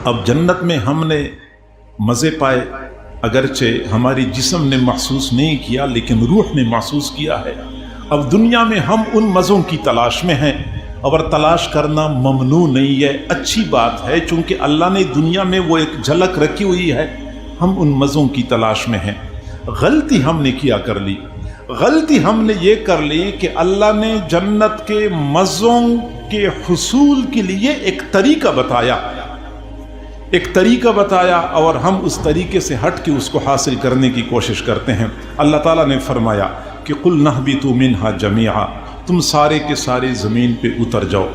اب جنت میں ہم نے مزے پائے، اگرچہ ہماری جسم نے محسوس نہیں کیا لیکن روح نے محسوس کیا ہے۔ اب دنیا میں ہم ان مزوں کی تلاش میں ہیں، اور تلاش کرنا ممنوع نہیں ہے، اچھی بات ہے، چونکہ اللہ نے دنیا میں وہ ایک جھلک رکھی ہوئی ہے۔ ہم ان مزوں کی تلاش میں ہیں۔ غلطی ہم نے کیا کر لی، غلطی ہم نے یہ کر لی کہ اللہ نے جنت کے مزوں کے حصول کے لیے ایک طریقہ بتایا، اور ہم اس طریقے سے ہٹ کے اس کو حاصل کرنے کی کوشش کرتے ہیں۔ اللہ تعالیٰ نے فرمایا کہ قُلْ نَهْبِطُوا مِنْهَا جَمِيعًا، تم سارے کے سارے زمین پہ اتر جاؤ۔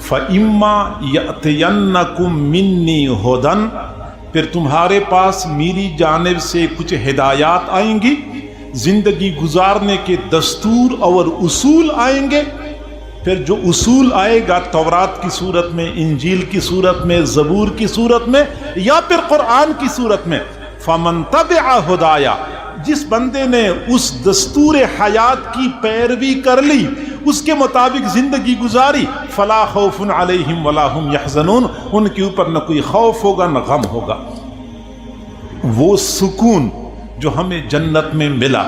فَإِمَّا يَأْتِيَنَّكُم مِّنِّي هُدًى، پھر تمہارے پاس میری جانب سے کچھ ہدایات آئیں گی، زندگی گزارنے کے دستور اور اصول آئیں گے۔ پھر جو اصول آئے گا تورات کی صورت میں، انجیل کی صورت میں، زبور کی صورت میں، یا پھر قرآن کی صورت میں، فَمَن تَبِعَ هُدَايَ، جس بندے نے اس دستور حیات کی پیروی کر لی، اس کے مطابق زندگی گزاری، فَلَا خَوْفٌ عَلَيْهِمْ وَلَا هُمْ يَحْزَنُونَ، ان کے اوپر نہ کوئی خوف ہوگا نہ غم ہوگا۔ وہ سکون جو ہمیں جنت میں ملا،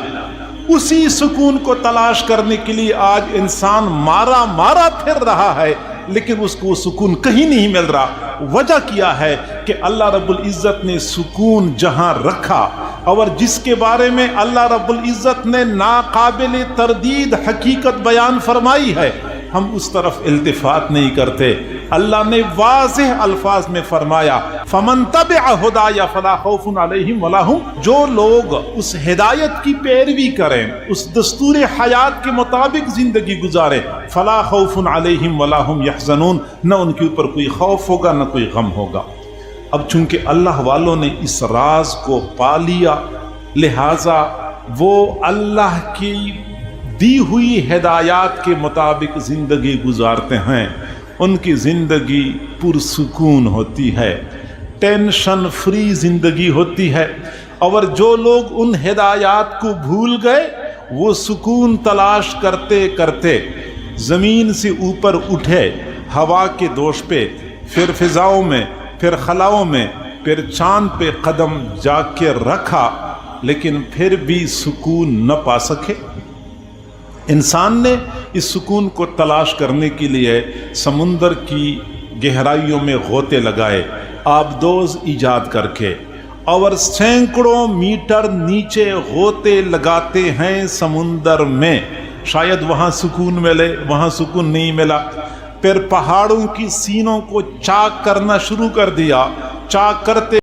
اسی سکون کو تلاش کرنے کے لیے آج انسان مارا پھر رہا ہے، لیکن اس کو سکون کہیں نہیں مل رہا۔ وجہ کیا ہے کہ اللہ رب العزت نے سکون جہاں رکھا، اور جس کے بارے میں اللہ رب العزت نے ناقابل تردید حقیقت بیان فرمائی ہے، ہم اس طرف التفات نہیں کرتے۔ اللہ نے واضح الفاظ میں فرمایا فَمَن تَبِعَ هُدَايَ فَلَا خَوْفٌ عَلَيْهِمْ وَلَا هُمْ، جو لوگ اس ہدایت کی پیروی کریں، اس دستور حیات کے مطابق زندگی گزاریں، فَلَا خَوْفٌ عَلَيْهِمْ وَلَا هُمْ يَحْزَنُونَ، نہ ان کے اوپر کوئی خوف ہوگا نہ کوئی غم ہوگا۔ اب چونکہ اللہ والوں نے اس راز کو پا لیا، لہٰذا وہ اللہ کی دی ہوئی ہدایات کے مطابق زندگی گزارتے ہیں، ان کی زندگی پرسکون ہوتی ہے، ٹینشن فری زندگی ہوتی ہے۔ اور جو لوگ ان ہدایات کو بھول گئے، وہ سکون تلاش کرتے کرتے زمین سے اوپر اٹھے، ہوا کے دوش پہ، پھر فضاؤں میں، پھر خلاؤں میں، پھر چاند پہ قدم جا کے رکھا، لیکن پھر بھی سکون نہ پا سکے۔ انسان نے اس سکون کو تلاش کرنے کے لیے سمندر کی گہرائیوں میں غوطے لگائے، آبدوز ایجاد کر کے، اور سینکڑوں میٹر نیچے غوطے لگاتے ہیں سمندر میں، شاید وہاں سکون ملے، وہاں سکون نہیں ملا۔ پھر پہاڑوں کی سینوں کو چاک کرنا شروع کر دیا، چاک کرتے